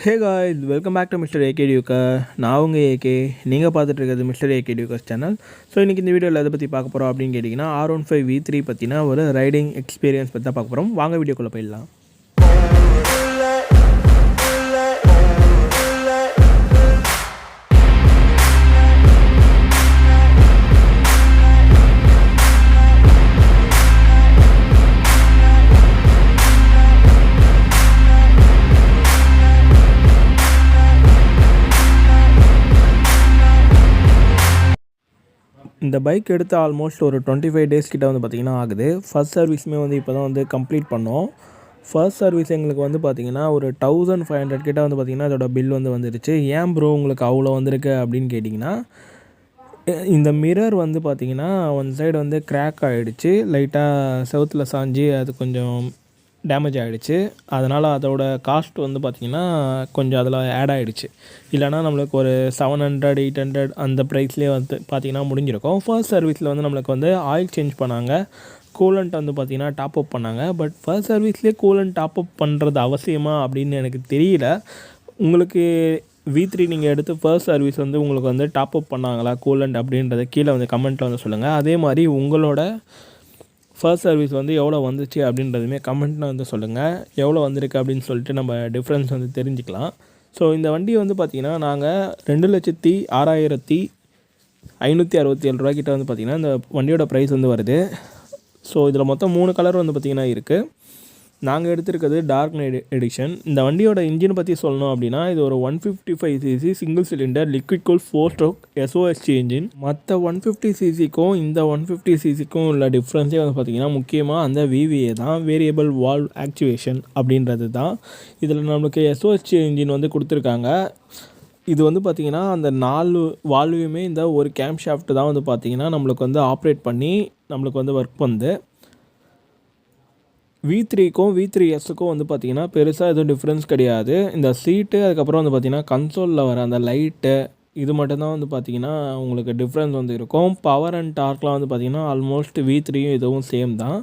Hey guys, welcome back to mister AK Tucker. நான் உங்கள் AK, நீங்கள் பார்த்துட்டு இருக்கிறது mister AK Tucker's channel. So இன்றைக்கி இந்த வீடியோவில் எதை பற்றி பார்க்க போகிறோம் அப்படின்னு கேட்டிங்கன்னா R15 V3 பற்றின ஒரு ரைடிங் எக்ஸ்பீரியன்ஸ் பற்றி தான் பார்க்க போகிறோம். வாங்க வீடியோக்குள்ளே போயிடலாம். இந்த பைக் எடுத்து ஆல்மோஸ்ட் ஒரு 25 டேஸ் கிட்ட வந்து பார்த்திங்கன்னா ஆகுது. ஃபர்ஸ்ட் சர்வீஸுமே வந்து இப்போ தான் வந்து கம்ப்ளீட் பண்ணோம். ஃபர்ஸ்ட் சர்வீஸ் எங்களுக்கு வந்து பார்த்திங்கன்னா ஒரு 1500 கிட்ட வந்து பார்த்திங்கன்னா அதோட பில் வந்துருச்சு. ஏன் ப்ரோ உங்களுக்கு அவ்வளோ வந்திருக்கு அப்படின்னு கேட்டிங்கன்னா, இந்த மிரர் வந்து பார்த்திங்கன்னா ஒன் சைடு வந்து கிராக் ஆகிடுச்சு, லைட்டாக செவுத்தில் சாஞ்சி அது கொஞ்சம் டேமேஜ் ஆகிடுச்சு. அதனால் அதோட காஸ்ட் வந்து பார்த்திங்கன்னா கொஞ்சம் அதில் ஆட் ஆகிடுச்சு. இல்லைனா நம்மளுக்கு ஒரு 700 800 அந்த ப்ரைஸ்லேயே வந்து பார்த்திங்கன்னா முடிஞ்சிருக்கும். ஃபர்ஸ்ட் சர்வீஸில் வந்து நம்மளுக்கு வந்து ஆயில் சேஞ்ச் பண்ணாங்க, கூலண்ட் வந்து பார்த்திங்கன்னா டாப் அப் பண்ணாங்க. பட் ஃபர்ஸ்ட் சர்வீஸ்லேயே கூலண்ட் டாப் அப் பண்ணுறது அவசியமா அப்படின்னு எனக்கு தெரியல. உங்களுக்கு V3 நீங்கள் எடுத்து ஃபர்ஸ்ட் சர்வீஸ் வந்து உங்களுக்கு வந்து டாப் அப் பண்ணாங்களா கூலண்ட் அப்படின்றத கீழே வந்து கமெண்ட்டில் வந்து சொல்லுங்கள். அதே மாதிரி உங்களோட ஃபர்ஸ்ட் சர்வீஸ் வந்து எவ்வளோ வந்துச்சு அப்படின்றதுமே கமெண்ட்டில் வந்து சொல்லுங்கள். எவ்வளோ வந்திருக்கு அப்படின்னு சொல்லிட்டு நம்ம டிஃப்ரென்ஸ் வந்து தெரிஞ்சுக்கலாம். ஸோ இந்த வண்டியை வந்து பார்த்திங்கன்னா நாங்கள் 2,06,567 ரூபாய்க்கிட்ட வந்து பார்த்திங்கன்னா இந்த வண்டியோட ப்ரைஸ் வந்து வருது. ஸோ இதில் மொத்தம் 3 கலர் வந்து பார்த்திங்கன்னா இருக்குது. நாங்கள் எடுத்திருக்கிறது டார்க் நைட் எடிஷன். இந்த வண்டியோட இன்ஜினை பற்றி சொல்லணும் அப்படின்னா, இது ஒரு 155cc single cylinder liquid cool 4 stroke SOHC engine. மற்ற 150cc-க்கும் இந்த 150cc-க்கும் உள்ள டிஃப்ரென்ஸே வந்து பார்த்திங்கன்னா முக்கியமாக அந்த VVA தான், வேரியபிள் வால்வ் ஆக்டிவேஷன் அப்படின்றது தான். இதில் நம்மளுக்கு SOHC இன்ஜின் வந்து கொடுத்துருக்காங்க. இது வந்து பார்த்திங்கன்னா அந்த 4 வால்வையுமே இந்த ஒரு கேம் ஷாஃப்ட் தான் வந்து பார்த்திங்கன்னா நம்மளுக்கு வந்து ஆப்ரேட் பண்ணி நம்மளுக்கு வந்து ஒர்க் பண்ணுது. V3க்கும் V3S-க்கும் வந்து பார்த்திங்கன்னா பெருசாக எதுவும் டிஃப்ரென்ஸ் கிடையாது. இந்த சீட்டு, அதுக்கப்புறம் வந்து பார்த்திங்கன்னா கன்சோலில் வர அந்த லைட்டு, இது மட்டும்தான் வந்து பார்த்திங்கன்னா உங்களுக்கு டிஃப்ரென்ஸ் வந்து இருக்கும். பவர் அண்ட் டார்க்லாம் வந்து பார்த்திங்கன்னா ஆல்மோஸ்ட் V3யும் இதுவும் சேம் தான்.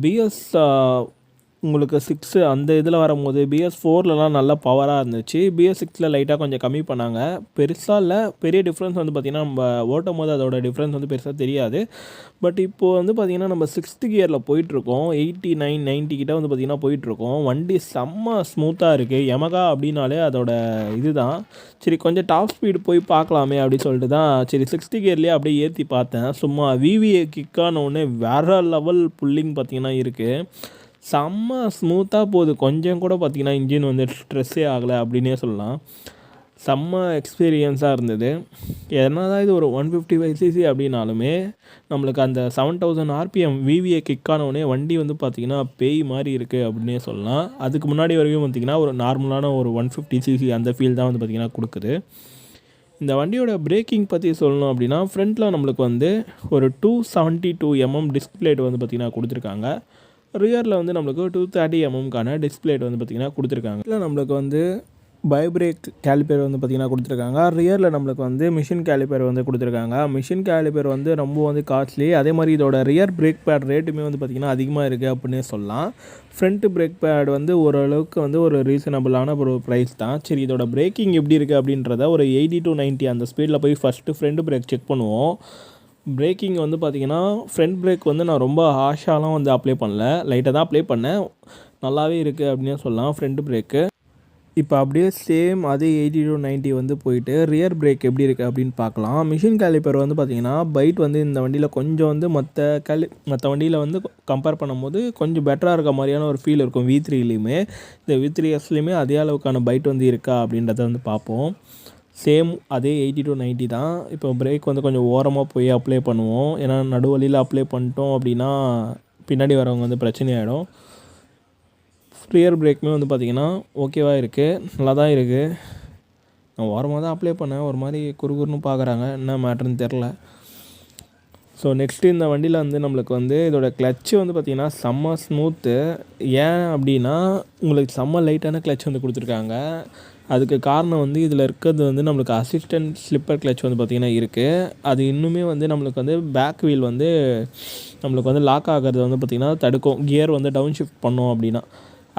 BS உங்களுக்கு 6 அந்த இதில் வரும்போது BS4லலாம் நல்லா பவராக இருந்துச்சு. BS6ல் லைட்டாக கொஞ்சம் கம்மி பண்ணாங்க. பெருசாக இல்லை, பெரிய டிஃப்ரென்ஸ் வந்து பார்த்திங்கன்னா நம்ம ஓட்டும் போது அதோட டிஃப்ரென்ஸ் வந்து பெருசாக தெரியாது. பட் இப்போது வந்து பார்த்திங்கன்னா நம்ம 6th கியரில் போயிட்டுருக்கோம். 89 90 கிட்ட வந்து பார்த்திங்கன்னா போயிட்டுருக்கோம். வண்டி செம்ம ஸ்மூத்தாக இருக்குது. Yamaha அப்படின்னாலே அதோட இது தான். சரி கொஞ்சம் டாப் ஸ்பீடு போய் பார்க்கலாமே அப்படின்னு சொல்லிட்டு தான் சரி 6th கியர்லேயே அப்படியே ஏற்றி பார்த்தேன். சும்மா VVA கிக்கான ஒன்று வேறு லெவல் புல்லிங் பார்த்திங்கன்னா இருக்குது. செம்ம ஸ்மூத்தாக போகுது. கொஞ்சம் கூட பார்த்திங்கன்னா இன்ஜின் வந்து ஸ்ட்ரெஸ்ஸே ஆகலை அப்படின்னே சொல்லலாம். செம்ம எக்ஸ்பீரியன்ஸாக இருந்தது. என்ன தான் இது ஒரு 155cc அப்படின்னாலுமே நம்மளுக்கு அந்த 7000 RPM VVA கிக்கானவுடனே வண்டி வந்து பார்த்திங்கன்னா பேய் மாதிரி இருக்குது அப்படின்னே சொல்லலாம். அதுக்கு முன்னாடி வரைக்கும் பார்த்திங்கன்னா ஒரு நார்மலான ஒரு 150cc அந்த ஃபீல் தான் வந்து பார்த்திங்கன்னா கொடுக்குது. இந்த வண்டியோட பிரேக்கிங் பற்றி சொல்லணும் அப்படின்னா, ஃப்ரண்ட்டில் நம்மளுக்கு வந்து ஒரு 272 mm டிஸ்க் பிளேட் வந்து பார்த்திங்கன்னா கொடுத்துருக்காங்க. ரியரில் வந்து நம்மளுக்கு 230 mm டிஸ்க் பிளேட் வந்து பார்த்திங்கன்னா கொடுத்துருக்காங்க. இல்லை நம்மளுக்கு வந்து பைப்ரேக் கேலிப்பர் வந்து பார்த்திங்கன்னா கொடுத்துருக்காங்க. ரியரில் நம்மளுக்கு வந்து மிஷின் கேலிப்பர் வந்து கொடுத்துருக்காங்க. மிஷின் கேலிப்பர் வந்து ரொம்ப வந்து காஸ்ட்லி. அதே மாதிரி இதோட ரியர் பிரேக் பேட் ரேட்டுமே வந்து பார்த்திங்கன்னா அதிகமாக இருக்குது அப்படின்னே சொல்லலாம். ஃப்ரண்ட் பிரேக் பேட் வந்து ஓரளவுக்கு வந்து ஒரு ரீசனபிளான ஒரு ப்ரைஸ் தான். சரி இதோட பிரேக்கிங் எப்படி இருக்குது அப்படின்றத ஒரு 80 to 90 அந்த ஸ்பீடில் போய் ஃபஸ்ட்டு ஃப்ரண்ட் பிரேக் செக் பண்ணுவோம். பிரேக்கிங் வந்து பார்த்திங்கன்னா ஃப்ரண்ட் பிரேக் வந்து நான் ரொம்ப ஹாஷாலாம் வந்து அப்ளை பண்ணல, லைட்டாக தான் அப்ளை பண்ணேன். நல்லாவே இருக்குது அப்படின்னே சொல்லலாம் ஃப்ரண்ட் பிரேக்கு. இப்போ அப்படியே சேம் அதே 80 to 90 வந்து போயிட்டு ரியர் பிரேக் எப்படி இருக்குது அப்படின்னு பார்க்கலாம். மிஷின் கேலிப்பர் வந்து பார்த்திங்கன்னா பைட் வந்து இந்த வண்டியில் கொஞ்சம் வந்து மற்ற வண்டியில் வந்து கம்பேர் பண்ணும்போது கொஞ்சம் பெட்டராக இருக்க மாதிரியான ஒரு ஃபீல் இருக்கும். V3லேயுமே இந்த V3S-லேயுமே அதே அளவுக்கான பைட் வந்து இருக்கா அப்படின்றத வந்து பார்ப்போம். சேம் அதே 80 to 90 தான். இப்போ பிரேக் வந்து கொஞ்சம் ஓரமாக போய் அப்ளை பண்ணுவோம். ஏன்னா நடுவழியில் அப்ளை பண்ணிட்டோம் அப்படின்னா பின்னாடி வரவங்க வந்து பிரச்சனை ஆகிடும். ரியர் பிரேக்குமே வந்து பார்த்திங்கன்னா ஓகேவாக இருக்குது, நல்லா தான் இருக்குது. நான் ஓரமாக தான் அப்ளை பண்ணேன். ஒரு மாதிரி குறுகுறுன்னு பார்க்குறாங்க, என்ன மேட்டர்னு தெரில. ஸோ நெக்ஸ்ட்டு இந்த வண்டியில் வந்து நம்மளுக்கு வந்து இதோட கிளச்சு வந்து பார்த்திங்கன்னா செம்ம ஸ்மூத்து. ஏன் அப்படின்னா உங்களுக்கு செம்ம லைட்டான கிளச் வந்து கொடுத்துருக்காங்க. அதுக்கு காரணம் வந்து இதில் இருக்கிறது வந்து நம்மளுக்கு அசிஸ்டன்ட் ஸ்லிப்பர் கிளச் வந்து பார்த்திங்கன்னா இருக்குது. அது இன்னுமே வந்து நம்மளுக்கு வந்து பேக் வீல் வந்து நம்மளுக்கு வந்து லாக் ஆகிறது வந்து பார்த்திங்கன்னா தடுக்கும். கியர் வந்து டவுன் ஷிஃப்ட் பண்ணோம் அப்படின்னா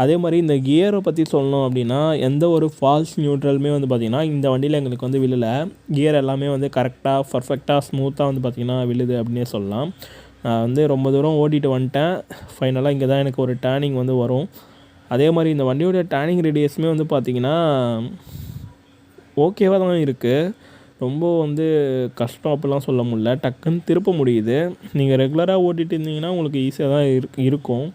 அதே மாதிரி இந்த கியரை பற்றி சொல்லணும் அப்படின்னா எந்த ஒரு ஃபால்ஸ் நியூட்ரலுமே வந்து பார்த்திங்கன்னா இந்த வண்டியில் எங்களுக்கு வந்து விழலை. கியர் எல்லாமே வந்து கரெக்டாக பர்ஃபெக்டாக ஸ்மூத்தாக வந்து பார்த்திங்கன்னா விழுது அப்படின்னே சொல்லலாம். நான் வந்து ரொம்ப தூரம் ஓட்டிகிட்டு வந்துட்டேன். ஃபைனலாக இங்கே தான் எனக்கு ஒரு டேர்னிங் வந்து வரும். அதே மாதிரி இந்த வண்டியோட டேர்னிங் ரேடியஸுமே வந்து பார்த்திங்கன்னா ஓகேவாக தான் இருக்குது. ரொம்ப வந்து கஷ்டம் அப்படிலாம் சொல்ல முடியல. டக்குன்னு திருப்ப முடியுது. நீங்கள் ரெகுலராக ஓட்டிகிட்டு இருந்தீங்கன்னா உங்களுக்கு ஈஸியாக தான் இருக்கும்.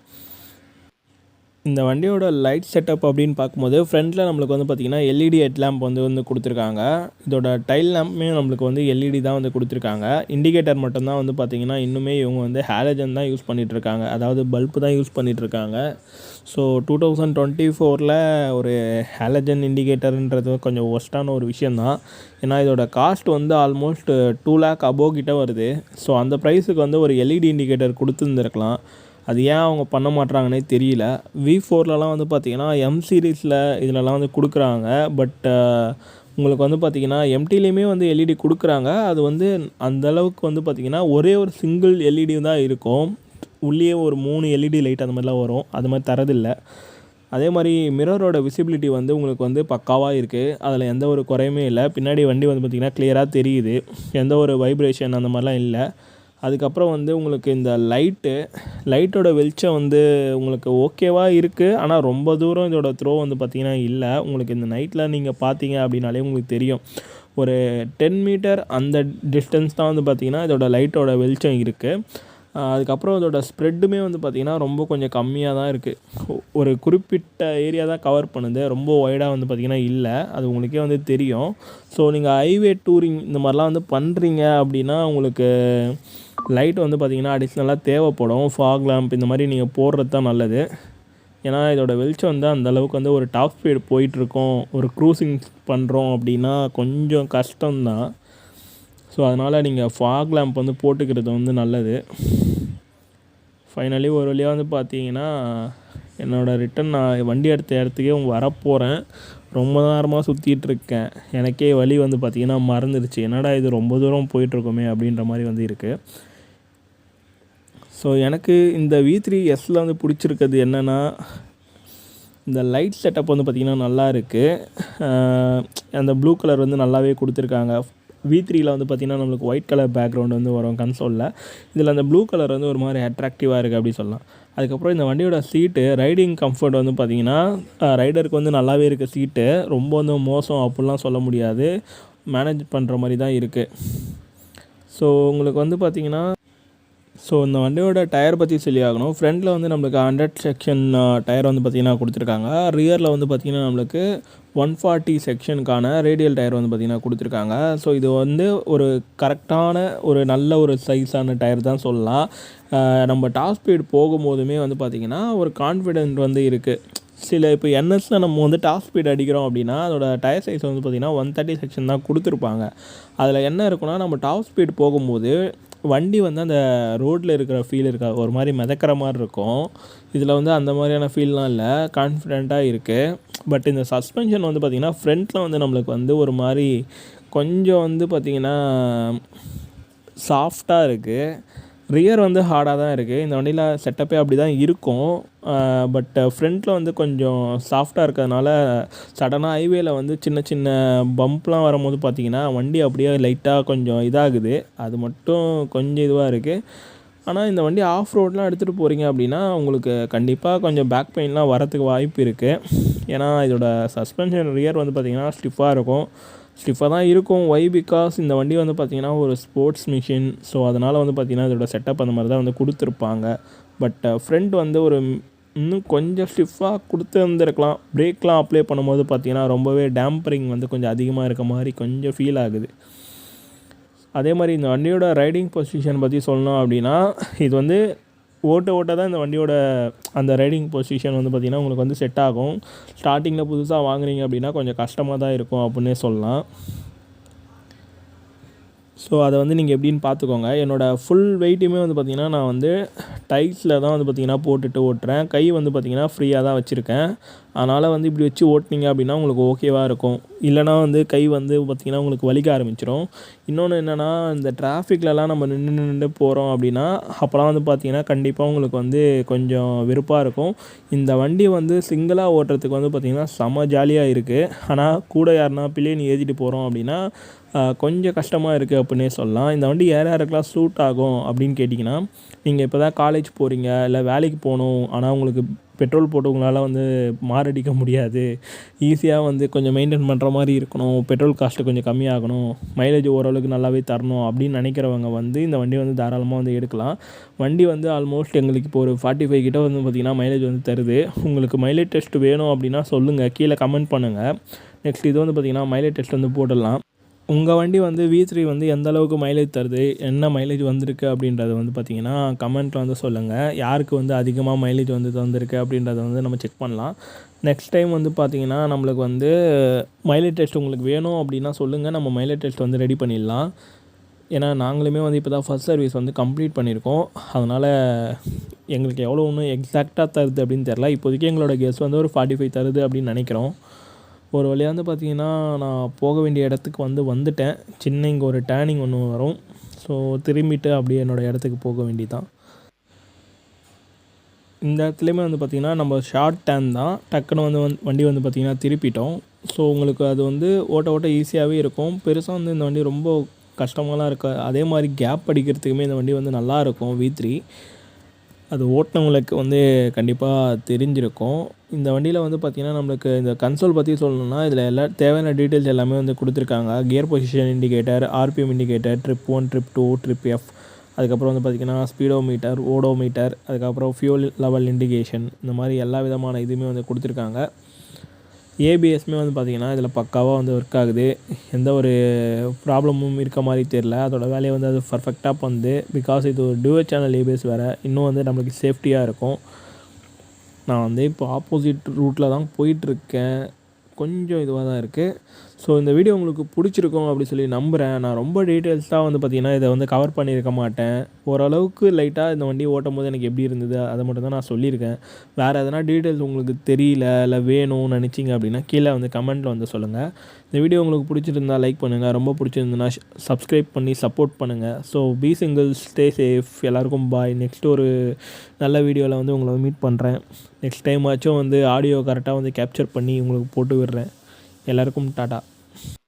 இந்த வண்டியோட லைட் செட்டப் அப்படின்னு பார்க்கும்போது ஃப்ரண்ட்டில் நம்மளுக்கு வந்து பார்த்திங்கன்னா எல்இடி ஹெட் லேம்ப் வந்து கொடுத்துருக்காங்க. இதோட டைல் லேம்ப்புமே நம்மளுக்கு வந்து எல்இடி தான் வந்து கொடுத்துருக்காங்க. இண்டிகேட்டர் மட்டும்தான் வந்து பார்த்திங்கன்னா இன்னுமே இவங்க வந்து ஹாலஜன் தான் யூஸ் பண்ணிகிட்ருக்காங்க, அதாவது பல்பு தான் யூஸ் பண்ணிகிட்ருக்காங்க. ஸோ 2024 ஒரு ஹாலஜன் இண்டிகேட்டருன்றது கொஞ்சம் ஒஸ்ட்டான ஒரு விஷயந்தான். ஏன்னா இதோட காஸ்ட் வந்து ஆல்மோஸ்ட் 2 lakh அபோவ் கிட்ட வருது. ஸோ அந்த ப்ரைஸுக்கு வந்து ஒரு எல்இடி இண்டிகேட்டர் கொடுத்துருந்துருக்கலாம். அது ஏன் அவங்க பண்ண மாட்றாங்கன்னே தெரியல. V4லலாம் வந்து பார்த்திங்கன்னா எம் சீரீஸில் இதிலலாம் வந்து கொடுக்குறாங்க. பட் உங்களுக்கு வந்து பார்த்திங்கன்னா எம்டிலேயுமே வந்து எல்இடி கொடுக்குறாங்க. அது வந்து அந்தளவுக்கு வந்து பார்த்திங்கன்னா ஒரே ஒரு சிங்கிள் எல்இடி தான் இருக்கும். உள்ளே ஒரு 3 எல்இடி லைட் அந்த மாதிரிலாம் வரும். அது மாதிரி தரதில்லை. அதே மாதிரி மிரரோட விசிபிலிட்டி வந்து உங்களுக்கு வந்து பக்காவாக இருக்குது. அதில் எந்த ஒரு குறையுமே இல்லை. பின்னாடி வண்டி வந்து பார்த்திங்கன்னா கிளியராக தெரியுது. எந்த ஒரு வைப்ரேஷன் அந்த மாதிரிலாம் இல்லை. அதுக்கப்புறம் வந்து உங்களுக்கு இந்த லைட்டோட வெளிச்சம் வந்து உங்களுக்கு ஓகேவாக இருக்குது. ஆனால் ரொம்ப தூரம் இதோட த்ரோ வந்து பார்த்திங்கன்னா இல்லை. உங்களுக்கு இந்த நைட்டில் நீங்கள் பார்த்தீங்க அப்படின்னாலே உங்களுக்கு தெரியும். ஒரு 10 மீட்டர் அந்த டிஸ்டன்ஸ் தான் வந்து பார்த்திங்கன்னா இதோட லைட்டோட வெளிச்சம் இருக்குது. அதுக்கப்புறம் இதோட ஸ்ப்ரெட்டுமே வந்து பார்த்திங்கன்னா ரொம்ப கொஞ்சம் கம்மியாக தான் இருக்குது. ஒரு குறிப்பிட்ட ஏரியா தான் கவர் பண்ணுது. ரொம்ப ஒய்டாக வந்து பார்த்திங்கன்னா இல்லை. அது உங்களுக்கே வந்து தெரியும். ஸோ நீங்கள் ஹைவே டூரிங் இந்த மாதிரிலாம் வந்து பண்ணுறீங்க அப்படின்னா உங்களுக்கு லைட் வந்து பார்த்திங்கன்னா அடிஷ்னலாக தேவைப்படும். ஃபாக் லேம்ப் இந்த மாதிரி நீங்கள் போடுறது தான் நல்லது. ஏன்னா இதோட வெளிச்சம் வந்து அந்தளவுக்கு வந்து ஒரு டாப் ஸ்பீடு போயிட்டுருக்கோம், ஒரு க்ரூசிங் பண்ணுறோம் அப்படின்னா கொஞ்சம் கஷ்டம்தான். ஸோ அதனால் நீங்கள் ஃபாக் லேம்ப் வந்து போட்டுக்கிறது வந்து நல்லது. ஃபைனலி ஒரு வழியாக வந்து பார்த்தீங்கன்னா என்னோடய ரிட்டன் நான் வண்டி எடுத்த இடத்துக்கே வரப்போகிறேன். ரொம்ப நேரமாக சுற்றிட்டுருக்கேன். எனக்கே வழி வந்து பார்த்திங்கன்னா மறந்துடுச்சு. என்னடா இது ரொம்ப தூரம் போயிட்டுருக்கோமே அப்படின்ற மாதிரி வந்து இருக்குது. ஸோ எனக்கு இந்த V3Sல வந்து பிடிச்சிருக்கிறது என்னென்னா இந்த லைட் செட்டப் வந்து பார்த்திங்கன்னா நல்லா இருக்குது. அந்த ப்ளூ கலர் வந்து நல்லாவே கொடுத்துருக்காங்க. V3ல வந்து பார்த்திங்கன்னா நம்மளுக்கு ஒயிட் கலர் பேக்ரவுண்ட் வந்து வரும் கன்சோலில். இதில் அந்த ப்ளூ கலர் வந்து ஒரு மாதிரி அட்ராக்டிவாக இருக்குது அப்படி சொல்லலாம். அதுக்கப்புறம் இந்த வண்டியோட சீட்டு ரைடிங் கம்ஃபர்ட் வந்து பார்த்திங்கன்னா ரைடருக்கு வந்து நல்லாவே இருக்குது. சீட்டு ரொம்ப வந்து மோசம் அப்படிலாம் சொல்ல முடியாது. மேனேஜ் பண்ணுற மாதிரி தான் இருக்குது. ஸோ உங்களுக்கு வந்து பார்த்திங்கன்னா இந்த வண்டியோட டயர் பற்றி சொல்லி ஆகணும். ஃப்ரண்ட்டில் வந்து நம்மளுக்கு 100 செக்ஷன் டயர் வந்து பார்த்திங்கன்னா கொடுத்துருக்காங்க. ரியரில் வந்து பார்த்திங்கன்னா நம்மளுக்கு 140 செக்ஷனுக்கான ரேடியல் டயர் வந்து பார்த்திங்கன்னா கொடுத்துருக்காங்க. ஸோ இது வந்து ஒரு கரெக்டான ஒரு நல்ல ஒரு சைஸான டயர் தான் சொல்லலாம். நம்ம டாப் ஸ்பீட் போகும்போதுமே வந்து பார்த்திங்கன்னா ஒரு கான்ஃபிடென்ட் வந்து இருக்குது. இப்போ என்எஸில் நம்ம வந்து டாப் ஸ்பீட் அடிக்கிறோம் அப்படின்னா அதோட டயர் சைஸ் வந்து பார்த்திங்கன்னா 130 செக்ஷன் தான் கொடுத்துருப்பாங்க. அதில் என்ன இருக்குன்னா நம்ம டாப் ஸ்பீட் போகும்போது வண்டி வந்து அந்த ரோட்டில் இருக்கிற ஃபீல் இருக்கா ஒரு மாதிரி மிதக்கிற மாதிரி இருக்கும். இதில் வந்து அந்த மாதிரியான ஃபீல்லாம் இல்லை, கான்ஃபிடெண்ட்டாக இருக்குது. பட் இந்த சஸ்பென்ஷன் வந்து பார்த்திங்கன்னா ஃப்ரண்ட்டில் வந்து நம்மளுக்கு வந்து ஒரு மாதிரி கொஞ்சம் வந்து பார்த்திங்கன்னா சாஃப்டாக இருக்குது. ரியர் வந்து ஹார்டாக தான் இருக்குது. இந்த வண்டியில் செட்டப்பே அப்படி தான் இருக்கும். பட் ஃப்ரண்ட்டில் வந்து கொஞ்சம் சாஃப்டாக இருக்கிறதுனால சடனாக ஹைவேல வந்து சின்ன சின்ன பம்ப்லாம் வரும்போது பார்த்திங்கன்னா வண்டி அப்படியே லைட்டாக கொஞ்சம் இதாகுது. அது மட்டும் கொஞ்சம் இதுவாக இருக்குது. ஆனால் இந்த வண்டி ஆஃப் ரோட்லாம் எடுத்துகிட்டு போகிறீங்க அப்படின்னா உங்களுக்கு கண்டிப்பாக கொஞ்சம் பேக் பெயின்லாம் வரத்துக்கு வாய்ப்பு இருக்குது. ஏன்னா இதோட சஸ்பென்ஷன் ரியர் வந்து பார்த்திங்கன்னா ஸ்டிஃபாக தான் இருக்கும். பிகாஸ் இந்த வண்டி வந்து பார்த்திங்கன்னா ஒரு ஸ்போர்ட்ஸ் மிஷின். ஸோ அதனால் வந்து பார்த்திங்கன்னா இதோட செட்டப் அந்த மாதிரி தான் வந்து கொடுத்துருப்பாங்க. பட் ஃப்ரண்ட் வந்து ஒரு இன்னும் கொஞ்சம் ஸ்டிஃபாக கொடுத்துருந்துருக்கலாம். பிரேக்லாம் அப்ளை பண்ணும்போது பார்த்திங்கன்னா ரொம்பவே டேம்பரிங் வந்து கொஞ்சம் அதிகமாக இருக்க மாதிரி கொஞ்சம் ஃபீல் ஆகுது. அதே மாதிரி இந்த வண்டியோட ரைடிங் பொசிஷன் பற்றி சொல்லணும் அப்படின்னா இது வந்து ஓட்ட தான் இந்த வண்டியோட அந்த ரைடிங் பொசிஷன் வந்து பார்த்திங்கன்னா உங்களுக்கு வந்து செட் ஆகும். ஸ்டார்டிங்கில் புதுசாக வாங்குறீங்க அப்படின்னா கொஞ்சம் கஷ்டமாக தான் இருக்கும் அப்படின்னே சொல்லலாம். ஸோ அதை வந்து நீங்கள் எப்படின்னு பார்த்துக்கோங்க. என்னோடய ஃபுல் வெயிட்டுமே வந்து பார்த்திங்கன்னா நான் வந்து டைல்ஸில் தான் வந்து பார்த்திங்கன்னா போட்டுட்டு ஓட்டுறேன். கை வந்து பார்த்திங்கன்னா ஃப்ரீயாக தான் வச்சுருக்கேன். அதனால் வந்து இப்படி வச்சு ஓட்டினீங்க அப்படின்னா உங்களுக்கு ஓகேவாக இருக்கும். இல்லைனா வந்து கை வந்து பார்த்திங்கன்னா உங்களுக்கு வலிக்க ஆரம்பிச்சிடும். இன்னொன்று என்னென்னா, இந்த டிராஃபிக்லலாம் நம்ம நின்று போகிறோம் அப்படின்னா அப்போலாம் வந்து பார்த்திங்கன்னா கண்டிப்பாக உங்களுக்கு வந்து கொஞ்சம் வெறுப்பாக இருக்கும். இந்த வண்டி வந்து சிங்கிளாக ஓட்டுறதுக்கு வந்து பார்த்திங்கன்னா செம ஜாலியாக இருக்குது. ஆனால் கூட யாருனா பிள்ளைன்னு ஏற்றிட்டு போகிறோம் அப்படின்னா கொஞ்சம் கஷ்டமாக இருக்குது அப்படின்னே சொல்லலாம். இந்த வண்டி யார் யாருக்கெல்லாம் சூட் ஆகும் அப்படின்னு கேட்டிங்கன்னா, நீங்கள் இப்போ தான் காலேஜ் போகிறீங்க, இல்லை வேலைக்கு போகணும், ஆனால் உங்களுக்கு பெட்ரோல் போட்டு உங்களால் வந்து மாரடிக்க முடியாது, ஈஸியாக வந்து கொஞ்சம் மெயின்டைன் பண்ணுற மாதிரி இருக்கணும், பெட்ரோல் காஸ்ட்டு கொஞ்சம் கம்மியாகணும், மைலேஜ் ஓரளவுக்கு நல்லாவே தரணும் அப்படின்னு நினைக்கிறவங்க வந்து இந்த வண்டி வந்து தாராளமாக வந்து எடுக்கலாம். வண்டி வந்து ஆல்மோஸ்ட் எங்களுக்கு இப்போ ஒரு 45 கிட்ட வந்து பார்த்திங்கன்னா மைலேஜ் வந்து தருது. உங்களுக்கு மைலேஜ் டெஸ்ட் வேணும் அப்படின்னா சொல்லுங்கள், கீழே கமெண்ட் பண்ணுங்கள். நெக்ஸ்ட் இது வந்து பார்த்திங்கன்னா மைலேஜ் டெஸ்ட் வந்து போட்டுடலாம். உங்கள் வண்டி வந்து V3 வந்து எந்த அளவுக்கு மைலேஜ் தருது, என்ன மைலேஜ் வந்திருக்கு அப்படின்றத வந்து பார்த்திங்கன்னா கமெண்ட்டில் வந்து சொல்லுங்கள். யாருக்கு வந்து அதிகமாக மைலேஜ் வந்து தந்திருக்கு அப்படின்றத வந்து நம்ம செக் பண்ணலாம். நெக்ஸ்ட் டைம் வந்து பார்த்திங்கன்னா நம்மளுக்கு வந்து மைலேஜ் டெஸ்ட் உங்களுக்கு வேணும் அப்படின்னா சொல்லுங்கள், நம்ம மைலேஜ் டெஸ்ட் வந்து ரெடி பண்ணிடலாம். ஏன்னா நாங்களுமே வந்து இப்போ தான் ஃபஸ்ட் சர்வீஸ் வந்து கம்ப்ளீட் பண்ணியிருக்கோம். அதனால் எங்களுக்கு எவ்வளோ ஒன்றும் எக்ஸாக்டாக தருது அப்படின்னு தெரில. இப்போதைக்கு எங்களோட கெஸ் வந்து ஒரு 45 தருது அப்படின்னு நினைக்கிறோம். ஒரு வழியாக வந்து பார்த்திங்கன்னா நான் போக வேண்டிய இடத்துக்கு வந்துட்டேன். சின்ன இங்கே ஒரு டேர்னிங் ஒன்று வரும். ஸோ திரும்பிட்டு அப்படியே என்னோடய இடத்துக்கு போக வேண்டியதான். இந்த இடத்துலையுமே வந்து பார்த்திங்கன்னா நம்ம ஷார்ட் டேர்ன் தான். டக்குன்னு வண்டி வந்து பார்த்திங்கன்னா திருப்பிட்டோம். ஸோ உங்களுக்கு அது வந்து ஓட்ட ஈஸியாகவே இருக்கும். பெருசாக வந்து இந்த வண்டி ரொம்ப கஷ்டமாலாம் இருக்காது. அதே மாதிரி கேப் அடிக்கிறதுக்குமே இந்த வண்டி வந்து நல்லாயிருக்கும் V3. அது ஓட்டுனவங்களுக்கு வந்து கண்டிப்பாக தெரிஞ்சிருக்கும். இந்த வண்டியில் வந்து பார்த்திங்கன்னா நம்மளுக்கு இந்த கன்சோல் பற்றி சொல்லணும்னா இதில் எல்லா தேவையான டீட்டெயில்ஸ் எல்லாமே வந்து கொடுத்துருக்காங்க. Gear position indicator, RPM indicator, trip 1, trip 2, trip F, அதுக்கப்புறம் வந்து பார்த்திங்கன்னா ஸ்பீடோமீட்டர், ஓடோமீட்டர், அதுக்கப்புறம் ஃபியூல் லெவல் இண்டிகேஷன், இந்த மாதிரி எல்லா விதமான இதுவுமே வந்து கொடுத்துருக்காங்க. ஏபிஎஸ்மே வந்து பார்த்திங்கன்னா இதில் பக்காவாக வந்து ஒர்க் ஆகுது. எந்த ஒரு ப்ராப்ளமும் இருக்க மாதிரி தெரில. அதோடய வேலையை வந்து அது பர்ஃபெக்டாக பண்ணுது. பிகாஸ் இது ஒரு டூயல் சேனல் ஏபிஎஸ் வேறு, இன்னும் வந்து நம்மளுக்கு சேஃப்டியாக இருக்கும். நான் வந்து இப்போ ஆப்போசிட் ரூட்டில் தான் போயிட்டுருக்கேன். கொஞ்சம் இதுவாக தான் இருக்குது. ஸோ இந்த வீடியோ உங்களுக்கு பிடிச்சிருக்கும் அப்படி சொல்லி நம்புகிறேன். நான் ரொம்ப டீட்டெயில்ஸாக வந்து பார்த்திங்கன்னா இதை வந்து கவர் பண்ணியிருக்க மாட்டேன். ஓரளவுக்கு லைட்டாக இந்த வண்டி ஓட்டும் போது எனக்கு எப்படி இருந்தது அதை மட்டும் தான் நான் சொல்லியிருக்கேன். வேறு எதனா டீட்டெயில்ஸ் உங்களுக்கு தெரியல, இல்லை வேணும்னு நினச்சிங்க அப்படின்னா கீழே வந்து கமெண்ட்டில் வந்து சொல்லுங்கள். இந்த வீடியோ உங்களுக்கு பிடிச்சிருந்தா லைக் பண்ணுங்கள், ரொம்ப பிடிச்சிருந்துன்னா சப்ஸ்கிரைப் பண்ணி சப்போர்ட் பண்ணுங்கள். So B single, stay safe, எல்லாருக்கும் பாய். நெக்ஸ்ட்டு ஒரு நல்ல வீடியோவில் வந்து உங்களை மீட் பண்ணுறேன். நெக்ஸ்ட் டைம் ஆச்சும் வந்து ஆடியோ கரெக்டாக வந்து கேப்சர் பண்ணி உங்களுக்கு போட்டு விடுறேன். எல்லாருக்கும் டாடா.